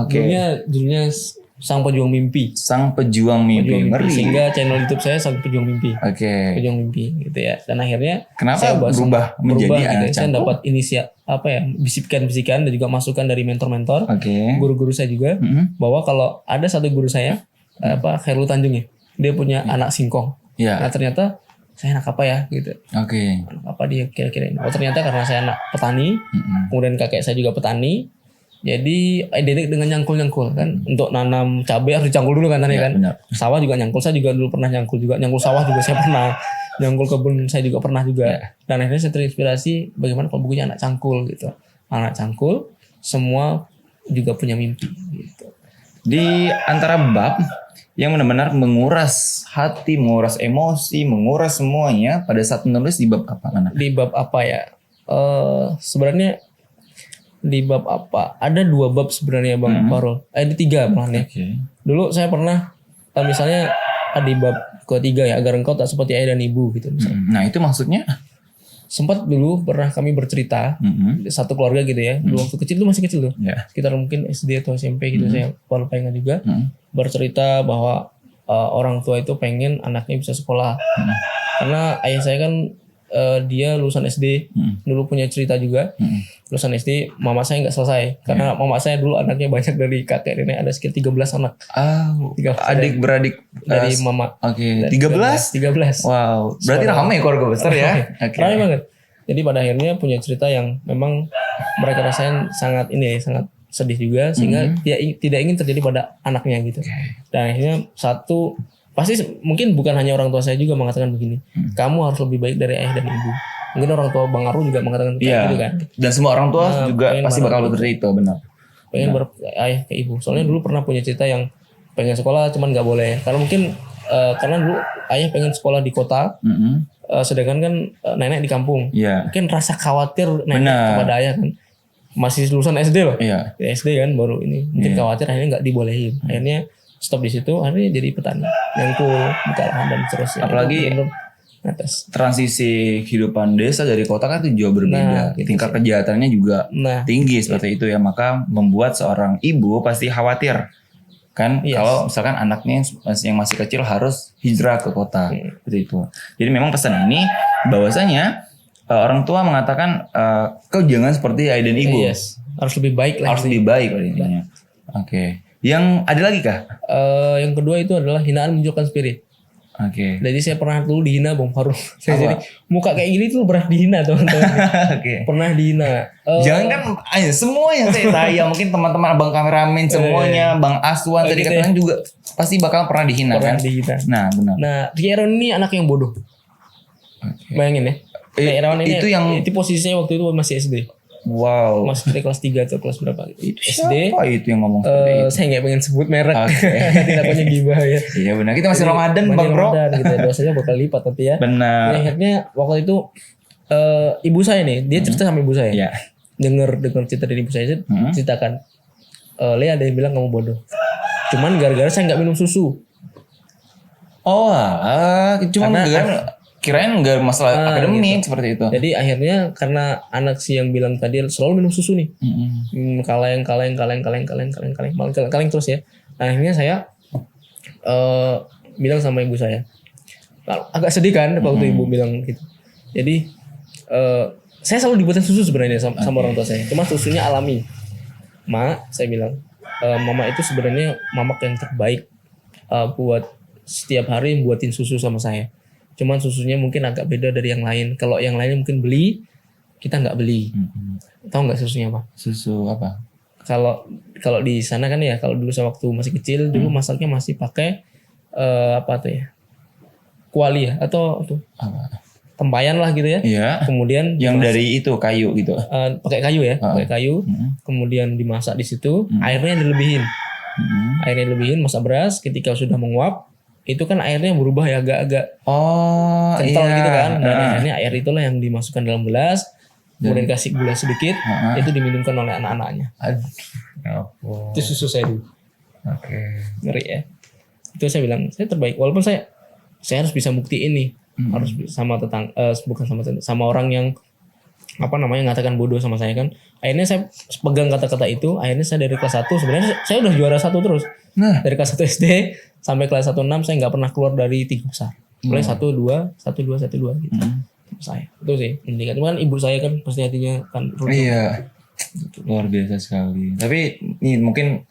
oke. Judulnya Sang Pejuang Mimpi. Sang Pejuang Mimpi. Pejuang Mimpi. Ngeri. Sehingga channel YouTube saya Sang Pejuang Mimpi. Oke. Pejuang Mimpi gitu ya. Dan akhirnya Kenapa saya berubah menjadi gitu anak ya. Saya cangkul? dapat bisikan-bisikan dan juga masukan dari mentor-mentor, Oke. guru-guru saya juga, bahwa kalau ada satu guru saya Khairul Tanjung ya, dia punya anak singkong. Ya. Nah ternyata saya anak apa ya gitu. Oke. Anak apa dia kira-kira ini? Oh ternyata karena saya anak petani, kemudian kakek saya juga petani, jadi identik dengan nyangkul-nyangkul kan. Untuk nanam cabai harus dicangkul dulu kan tadi Ya, kan. benar. Sawah juga nyangkul, saya juga dulu pernah nyangkul juga. Nyangkul sawah juga saya pernah. Nyangkul kebun saya juga pernah juga. Dan akhirnya saya terinspirasi bagaimana kalau bukunya anak cangkul gitu. Anak cangkul semua juga punya mimpi gitu. Di antara bab yang benar-benar menguras hati, menguras emosi, menguras semuanya pada saat menulis di bab apa mana? Di bab apa ya? Sebenarnya di bab apa? Ada 2 bab sebenarnya Bang Farul. Ada 3 malahan ya. Oke. Dulu saya pernah misalnya di bab ketiga ya, agar engkau tak seperti ayah dan ibu gitu. Nah itu maksudnya? Sempat dulu pernah kami bercerita satu keluarga gitu ya. Dulu waktu kecil tuh masih kecil tuh. Ya. Sekitar mungkin SD atau SMP gitu, saya lupa ingat juga. Bercerita bahwa orang tua itu pengen anaknya bisa sekolah. Karena ayah saya kan dia lulusan SD, dulu punya cerita juga. Lulusan SD, mama saya nggak selesai. Karena mama saya dulu anaknya banyak dari kakek nenek, ada sekitar 13 anak. Adik-beradik Dari mama. Oke. Dari 13? 13. Wow. Berarti ramai keluarga besar ya? Oke. Ramai banget. Jadi pada akhirnya punya cerita yang memang mereka rasain sangat sangat sedih juga, sehingga tidak ingin terjadi pada anaknya gitu. Dan akhirnya pasti mungkin bukan hanya orang tua saya juga mengatakan begini, kamu harus lebih baik dari ayah dan ibu. Mungkin orang tua Bang Aru juga mengatakan kayak gitu kan. Dan semua orang tua juga pengen pasti bakal seperti itu, benar. Pengen ayah ke ibu. Soalnya dulu pernah punya cerita yang pengen sekolah cuman nggak boleh. Karena mungkin karena dulu ayah pengen sekolah di kota, sedangkan kan nenek di kampung. Iya. Mungkin rasa khawatir nenek Benar. kepada ayah kan. Masih lulusan SD loh. Iya. Ya, SD kan baru ini. Mungkin khawatir akhirnya nggak dibolehin. Akhirnya stop di situ, akhirnya jadi petani. Nyangkul, buka lahan dan seterusnya. Apalagi Itu bener-bener atas. transisi kehidupan desa dari kota kan itu jauh berbeda. Nah, gitu Tingkat kejahatannya juga Nah, tinggi seperti itu ya, maka membuat seorang ibu pasti khawatir kan Yes. kalau misalkan anaknya yang masih kecil harus hijrah ke kota seperti itu. Jadi memang pesan ini bahwasanya orang tua mengatakan kau jangan seperti ayah dan ibu, yes. Harus lebih baik lah. harus lebih baik pada intinya. Oke. Yang ada lagi kah? Yang kedua itu adalah hinaan menunjukkan spirit. Oke. Jadi saya pernah dulu dihina Bang Farul. Saya Apa? jadi muka kayak gini tuh pernah dihina teman-teman. Oke. Pernah dihina. Jangan kan ayo semua yang saya tanya, mungkin teman-teman abang kameramen semuanya, Bang Aswan tadi gitu katanya juga pasti bakal pernah dihina pernah kan? dihina. Nah, benar. Nah, Ria Irawan ini anak yang bodoh. Bayangin ya. Ria Irawan ini itu yang- itu posisinya waktu itu masih SD. Wow. Masih dari kelas 3 atau kelas berapa gitu. SD. Siapa itu yang ngomong seperti itu? Saya nggak pengen sebut merek. Oke. Tidak punya gibah ya. Iya benar. Kita masih Ramadan, Masih Bang Bro. Ramadan gitu ya. Dosanya bakal lipat nanti ya. Benar. Jadi akhirnya waktu itu ibu saya nih, dia cerita sama ibu saya. Iya. Dengar cerita dari ibu saya, ceritakan. Le ada yang bilang kamu bodoh. Cuman gara-gara saya nggak minum susu. Oh, cuma kirain nggak masalah gitu. akademik seperti itu. Jadi akhirnya karena anak si yang bilang tadi selalu minum susu nih. Kaleng terus ya. Nah, akhirnya saya bilang sama ibu saya. Agak sedih kan waktu ibu bilang gitu. Jadi saya selalu dibuatin susu sebenarnya sama orang tua saya. Cuma susunya alami. saya bilang, mama itu sebenarnya mamak yang terbaik buat setiap hari buatin susu sama saya. Cuman susunya mungkin agak beda dari yang lain. Kalau yang lainnya mungkin beli, kita nggak beli. Tahu nggak susunya apa? Susu apa? Kalau di sana kan ya, kalau dulu saya waktu masih kecil dulu masaknya masih pakai apa tuh ya? Kuali ya atau Apa? tempayan lah gitu ya. Iya. Kemudian Yang dari itu kayu gitu. pakai kayu ya, pakai kayu. Kemudian dimasak di situ, airnya dilebihin. Airnya dilebihin, masak beras. Ketika sudah menguap, itu kan airnya berubah ya agak-agak kental gitu kan. Dan akhirnya air itulah yang dimasukkan dalam gelas. Kemudian kasih gula sedikit, itu diminumkan oleh anak-anaknya. Aduh. Itu susu saya dulu. Oke. Ngeri ya. Itu saya bilang, saya terbaik. Walaupun saya harus bisa buktiin nih. Harus sama bukan sama orang yang ngatakan bodoh sama saya kan. Akhirnya saya pegang kata-kata itu. Akhirnya saya dari kelas 1 sebenarnya saya udah juara 1 terus. Dari kelas 1 SD sampai kelas 1 6 saya nggak pernah keluar dari 3 besar. Mulai 1 2 1 2 1 2 gitu. Saya itu sih pendidikan. Cuman ibu saya kan pasti hatinya kan Iya. Luar biasa sekali. Tapi ini mungkin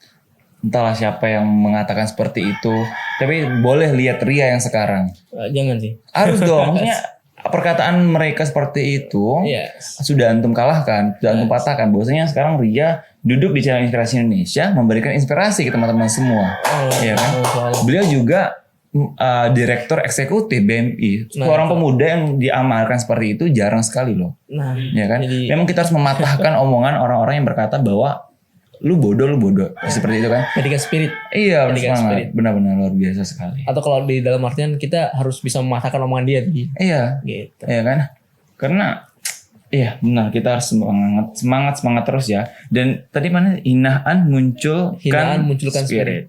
entahlah siapa yang mengatakan seperti itu. Tapi boleh lihat Ria yang sekarang. Jangan sih. Harus dong. Maksudnya perkataan mereka seperti itu sudah antum kalahkan, sudah antum patahkan. Bahwasanya sekarang Ria duduk di channel Inspirasi Indonesia memberikan inspirasi ke teman-teman semua. Ya kan? Beliau juga direktur eksekutif BMI. Seorang pemuda yang diamalkan seperti itu jarang sekali loh. Ya kan? Memang kita harus mematahkan omongan orang-orang yang berkata bahwa lu bodoh seperti itu kan. Pendidikan spirit. Iya, semangat. Benar-benar luar biasa sekali. Atau kalau di dalam artian kita harus bisa mematahkan omongan dia tadi. Iya. Gitu. Iya kan? Karena iya benar, kita harus semangat terus ya. Dan tadi mana hinaan munculkan spirit.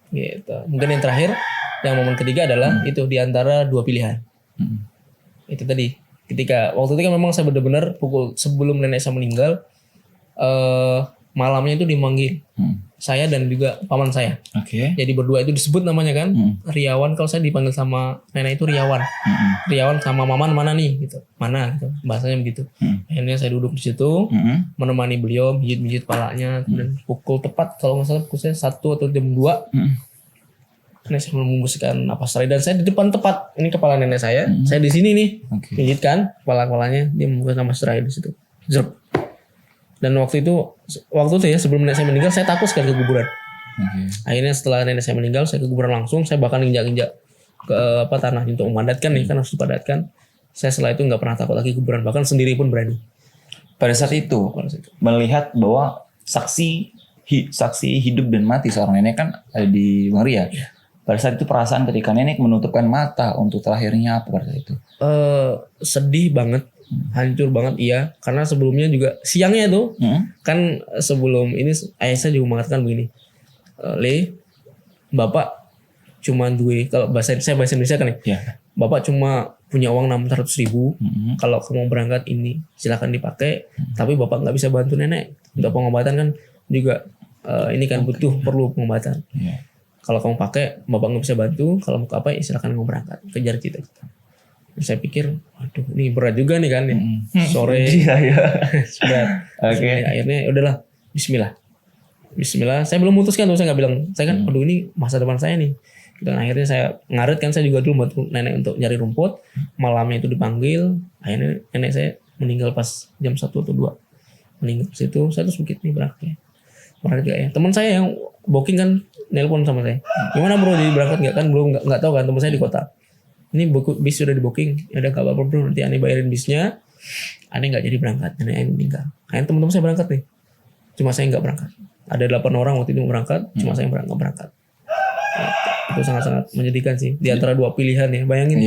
Gitu. Mungkin yang terakhir, yang momen ketiga adalah itu di antara dua pilihan. Itu tadi. Ketika waktu itu kan memang saya benar-benar sebelum nenek saya meninggal, malamnya itu dimanggil saya dan juga paman saya. Jadi berdua itu disebut namanya kan Riawan. Kalau saya dipanggil sama nenek itu Riawan. Riawan sama Maman mana nih gitu. Mana gitu. Bahasanya begitu. Akhirnya saya duduk di situ menemani beliau mijit-mijit kepalanya dan pukul tepat kalau nggak salah pukul saya 1 atau jam 2. Nenek saya membuskan napas terakhir dan saya di depan tepat. Ini kepala nenek saya. Saya di sini nih. Mijitkan kepalanya, dia membuskan napas terakhir di situ. Zerp. Dan waktu itu ya sebelum nenek saya meninggal saya takut sekali ke kuburan. Akhirnya setelah nenek saya meninggal saya ke kuburan langsung. Saya bahkan injak-injak ke tanah untuk memadatkan nih kan harus dipadatkan. Saya setelah itu nggak pernah takut lagi kuburan, bahkan sendiri pun berani. Pada saat itu melihat bahwa saksi hidup dan mati seorang nenek kan ada di Bang Ria. Pada saat itu perasaan ketika nenek menutupkan mata untuk terakhirnya apa pada saat itu? Sedih banget. Hancur banget iya, karena sebelumnya juga siangnya tuh kan sebelum ini ayah saya juga mengatakan begini, bapak cuma kalau bahasa Indonesia kan ya, bapak cuma punya uang 600.000, kalau kamu berangkat ini silakan dipakai, tapi bapak nggak bisa bantu nenek untuk pengobatan kan juga ini kan perlu pengobatan. Kalau kamu pakai bapak nggak bisa bantu, kalau mau apa ya silakan kamu berangkat kejar cita-cita. Saya pikir, waduh ini berat juga nih kan ya. Sore. Akhirnya udahlah, Bismillah. Saya belum memutuskan tuh, saya nggak bilang. Saya kan, aduh ini masa depan saya nih. Dan akhirnya saya ngaret kan, saya juga dulu bantu nenek untuk nyari rumput. Malamnya itu dipanggil. Akhirnya nenek saya meninggal pas jam 1 atau 2. Meninggal situ, saya terus begitu nih berangkat. Berangkat gak ya? Teman saya yang booking kan nelpon sama saya. Gimana bro, jadi berangkat nggak kan? Belum nggak tahu kan, teman saya di kota. Ini bis sudah di booking, ya udah gak apa-apa bro, nanti aneh bayarin bisnya, aneh nggak jadi berangkat, aneh meninggal. Akhirnya teman-teman saya berangkat nih, cuma saya nggak berangkat. Ada 8 orang waktu itu berangkat, cuma saya nggak berangkat. Itu sangat-sangat menyedihkan sih. Di antara dua pilihan ya, bayangin.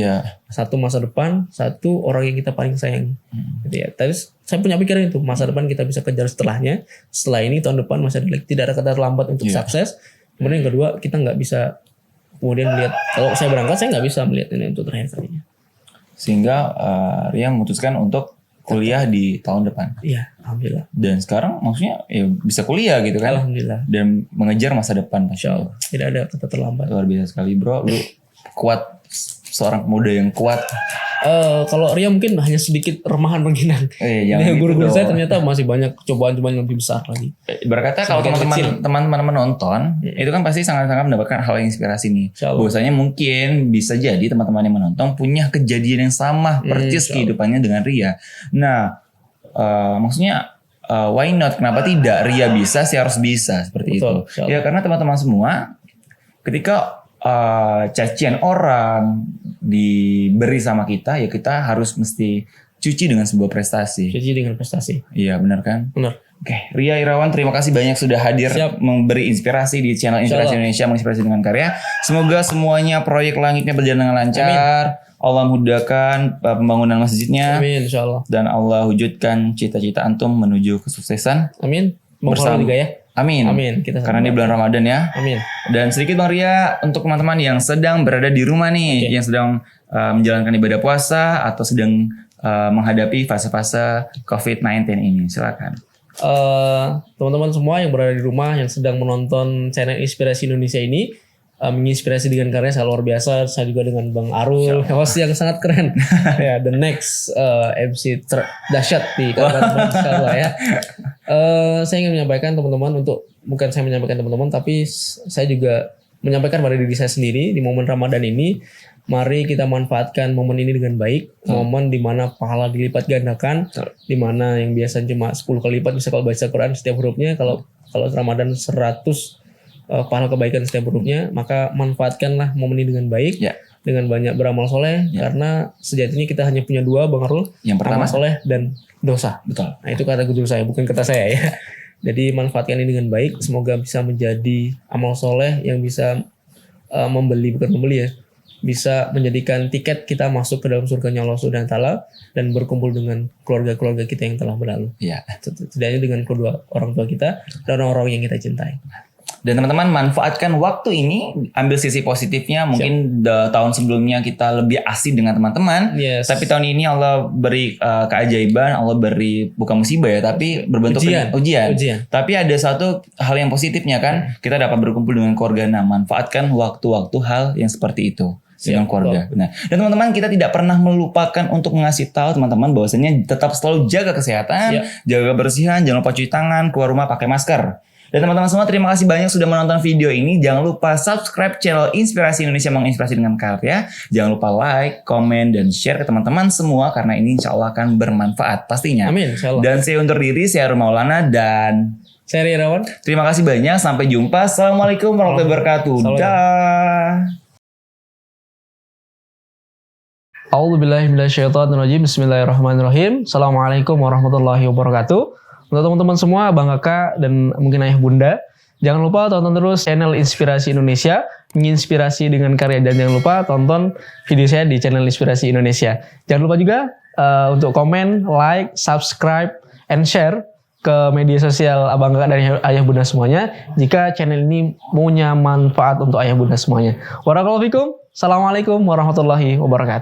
Satu masa depan, satu orang yang kita paling sayang. Gitu ya. Tapi saya punya pikiran itu, masa depan kita bisa kejar setelahnya. Setelah ini tahun depan masih tidak ada kata terlambat untuk sukses. Kemudian yang kedua kita nggak bisa kemudian melihat, kalau saya berangkat saya nggak bisa melihat ini untuk terakhir kalinya. Sehingga Ria memutuskan untuk kuliah di tahun depan. Iya, alhamdulillah. Dan sekarang maksudnya ya bisa kuliah gitu kan? Alhamdulillah. Dan mengejar masa depan. Insya Allah. Tidak ada kata terlambat. Luar biasa sekali bro. Lu kuat, seorang pemuda yang kuat. Kalau Ria mungkin hanya sedikit remahan rengginang. Jangan gitu Guru-guru dong. saya ternyata masih banyak cobaan-cobaan yang lebih besar lagi. Berkata kalau teman-teman menonton, itu kan pasti sangat-sangat mendapatkan hal yang inspirasi nih. Insya Allah. Bahwasanya mungkin bisa jadi teman-teman yang menonton punya kejadian yang sama persis kehidupannya dengan Ria. Nah, maksudnya why not? Kenapa tidak? Ria bisa, sih harus bisa seperti Betul, itu. Ya karena teman-teman semua ketika cacian orang diberi sama kita, ya kita harus mesti cuci dengan sebuah prestasi. Cuci dengan prestasi. Iya benar kan? Benar. Oke, Ria Irawan, terima kasih banyak sudah hadir memberi inspirasi di channel Inspirasi Indonesia, menginspirasi dengan karya. Semoga semuanya proyek langitnya berjalan dengan lancar. Allah mudahkan pembangunan masjidnya. Amin, insya Allah. Dan Allah wujudkan cita-cita antum menuju kesuksesan. Amin. Bersama juga ya. Amin. Amin. Kita karena ini bulan Ramadan ya. Amin. Dan sedikit Bang Ria untuk teman-teman yang sedang berada di rumah nih, yang sedang menjalankan ibadah puasa atau sedang menghadapi fase-fase COVID-19 ini, silakan. Teman-teman semua yang berada di rumah yang sedang menonton channel Inspirasi Indonesia ini, menginspirasi dengan karya saya luar biasa. Saya juga dengan Bang Arul, host yang sangat keren. Ya, the next MC dahsyat di Kalimantan Insyaallah ya. Saya ingin menyampaikan teman-teman bukan saya menyampaikan teman-teman, tapi saya juga menyampaikan pada diri saya sendiri di momen Ramadan ini. Mari kita manfaatkan momen ini dengan baik. Momen dimana pahala dilipat gandakan. Dimana yang biasa cuma 10 kali lipat bisa kalau baca Quran setiap hurufnya. Kalau Ramadan 100 pahala kebaikan setiap hurufnya, maka manfaatkanlah momen ini dengan baik, dengan banyak beramal soleh, karena sejatinya kita hanya punya dua, Bang Arul, yang pertama amal soleh dan dosa. Betul. Nah itu kata guru saya, bukan kata saya ya. Jadi manfaatkan ini dengan baik, semoga bisa menjadi amal soleh yang bisa bisa menjadikan tiket kita masuk ke dalam surganya Allah Subhanahu wa taala dan berkumpul dengan keluarga-keluarga kita yang telah berlalu. Iya. Setidaknya dengan kedua orang tua kita dan orang-orang yang kita cintai. Dan teman-teman manfaatkan waktu ini, ambil sisi positifnya. Mungkin tahun sebelumnya kita lebih asik dengan teman-teman, tapi tahun ini Allah beri keajaiban, Allah beri bukan musibah ya, tapi berbentuk ujian. Tapi ada satu hal yang positifnya kan, kita dapat berkumpul dengan keluarga. Nah, manfaatkan waktu-waktu hal yang seperti itu dengan keluarga. Nah, dan teman-teman kita tidak pernah melupakan untuk mengasih tahu teman-teman bahwasanya tetap selalu jaga kesehatan, jaga kebersihan, jangan lupa cuci tangan, keluar rumah pakai masker. Dan teman-teman semua terima kasih banyak sudah menonton video ini. Jangan lupa subscribe channel Inspirasi Indonesia, menginspirasi dengan karya. Jangan lupa like, komen, dan share ke teman-teman semua karena ini insya Allah akan bermanfaat pastinya. Amin, insya Allah. Dan saya undur diri, saya Arul Maulana dan saya Ria Irawan. Terima kasih banyak, sampai jumpa. Assalamualaikum warahmatullahi wabarakatuh. Dah. A'udzubillahiminasyaitonirrajim. Bismillahirrahmanirrahim. Assalamualaikum warahmatullahi wabarakatuh. Untuk teman-teman semua, Bang Kakak dan mungkin Ayah Bunda, jangan lupa tonton terus channel Inspirasi Indonesia, menginspirasi dengan karya, dan jangan lupa tonton video saya di channel Inspirasi Indonesia. Jangan lupa juga untuk komen, like, subscribe, and share ke media sosial Abang Kakak dan Ayah Bunda semuanya jika channel ini punya manfaat untuk Ayah Bunda semuanya. Assalamualaikum warahmatullahi wabarakatuh.